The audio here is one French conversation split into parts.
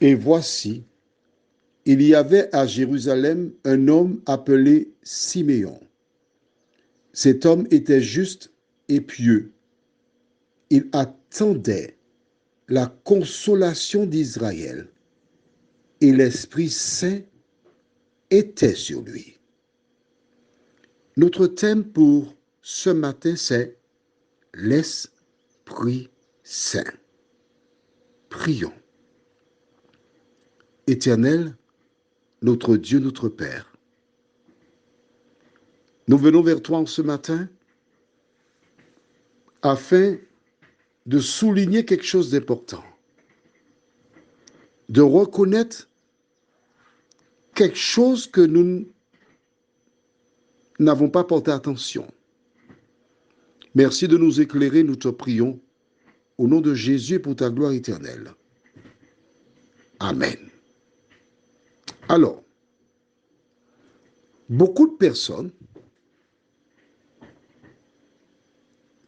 Et voici, il y avait à Jérusalem un homme appelé Siméon. Cet homme était juste et pieux. Il attendait la consolation d'Israël et l'Esprit Saint était sur lui. Notre thème pour ce matin, c'est l'Esprit Saint. Prions. Éternel, notre Dieu, notre Père, nous venons vers toi en ce matin afin de souligner quelque chose d'important, de reconnaître quelque chose que nous n'avons pas porté attention. Merci de nous éclairer, nous te prions, au nom de Jésus et pour ta gloire éternelle. Amen. Alors, beaucoup de personnes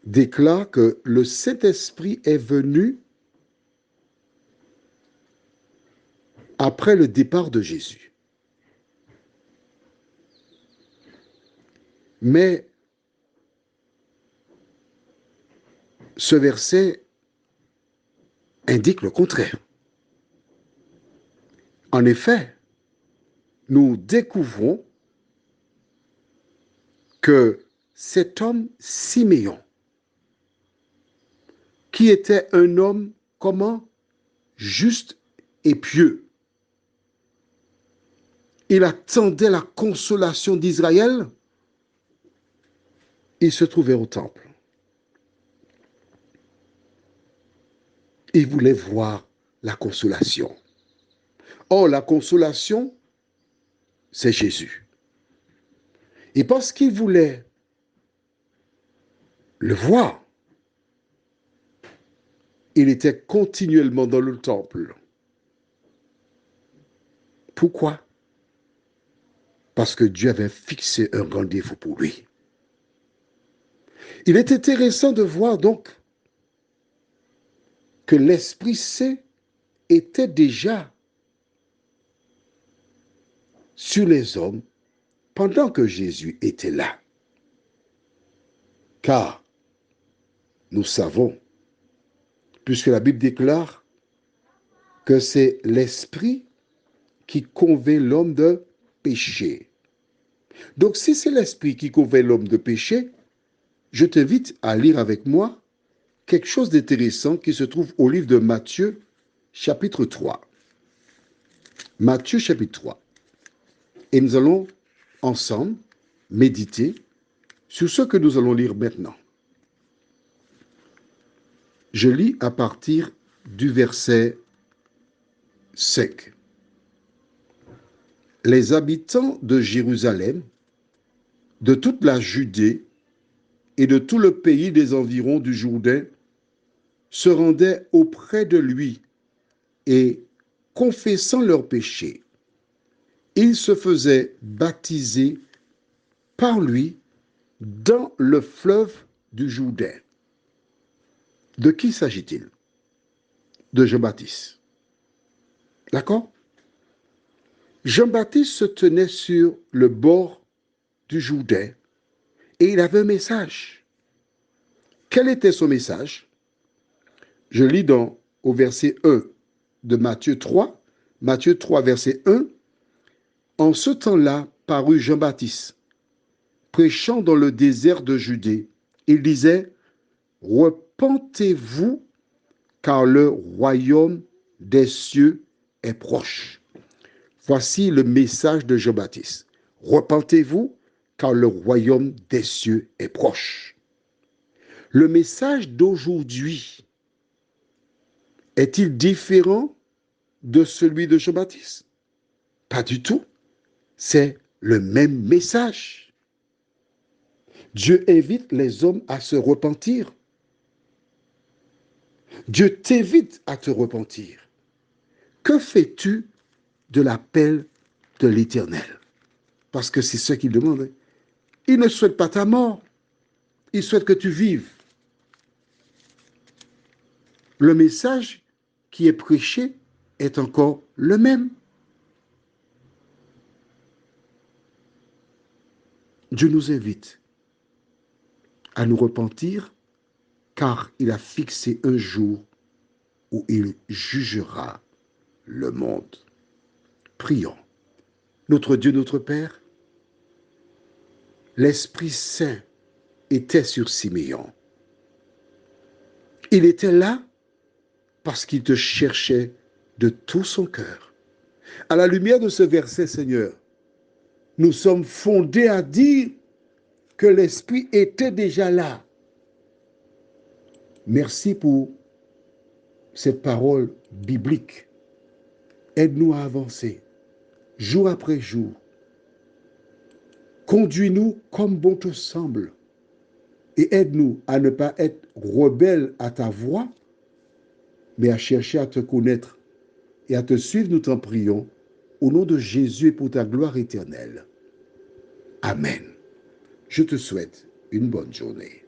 déclarent que le Saint-Esprit est venu après le départ de Jésus. Mais ce verset indique le contraire. En effet, nous découvrons que cet homme Siméon, qui était un homme comment? Juste et pieux. Il attendait la consolation d'Israël. Il se trouvait au temple. Il voulait voir la consolation. Or, la consolation, c'est Jésus. Et parce qu'il voulait le voir, il était continuellement dans le temple. Pourquoi? Parce que Dieu avait fixé un rendez-vous pour lui. Il est intéressant de voir donc que l'Esprit Saint était déjà sur les hommes pendant que Jésus était là. Car nous savons, puisque la Bible déclare que c'est l'Esprit qui convainc l'homme de péché. Donc si c'est l'Esprit qui convainc l'homme de péché, je t'invite à lire avec moi quelque chose d'intéressant qui se trouve au livre de Matthieu, chapitre 3. Matthieu, chapitre 3. Et nous allons ensemble méditer sur ce que nous allons lire maintenant. Je lis à partir du verset 5. Les habitants de Jérusalem, de toute la Judée et de tout le pays des environs du Jourdain se rendaient auprès de lui et, confessant leurs péchés, ils se faisaient baptiser par lui dans le fleuve du Jourdain. De qui s'agit-il? De Jean-Baptiste. D'accord? Jean-Baptiste se tenait sur le bord du Jourdain et il avait un message. Quel était son message? Je lis au verset 1 de Matthieu 3. Matthieu 3, verset 1. En ce temps-là parut Jean-Baptiste, prêchant dans le désert de Judée. Il disait, repentez-vous, car le royaume des cieux est proche. Voici le message de Jean-Baptiste. Repentez-vous, car le royaume des cieux est proche. Le message d'aujourd'hui est-il différent de celui de Jean-Baptiste? Pas du tout. C'est le même message. Dieu invite les hommes à se repentir. Dieu t'invite à te repentir. Que fais-tu de l'appel de l'Éternel? Parce que c'est ce qu'il demande. Il ne souhaite pas ta mort. Il souhaite que tu vives. Le message qui est prêché est encore le même. Dieu nous invite à nous repentir car il a fixé un jour où il jugera le monde. Prions. Notre Dieu, notre Père, l'Esprit Saint était sur Siméon. Il était là parce qu'il te cherchait de tout son cœur. À la lumière de ce verset, Seigneur, nous sommes fondés à dire que l'Esprit était déjà là. Merci pour cette parole biblique. Aide-nous à avancer, jour après jour. Conduis-nous comme bon te semble et aide-nous à ne pas être rebelles à ta voix, mais à chercher à te connaître et à te suivre, nous t'en prions, au nom de Jésus et pour ta gloire éternelle. Amen. Je te souhaite une bonne journée.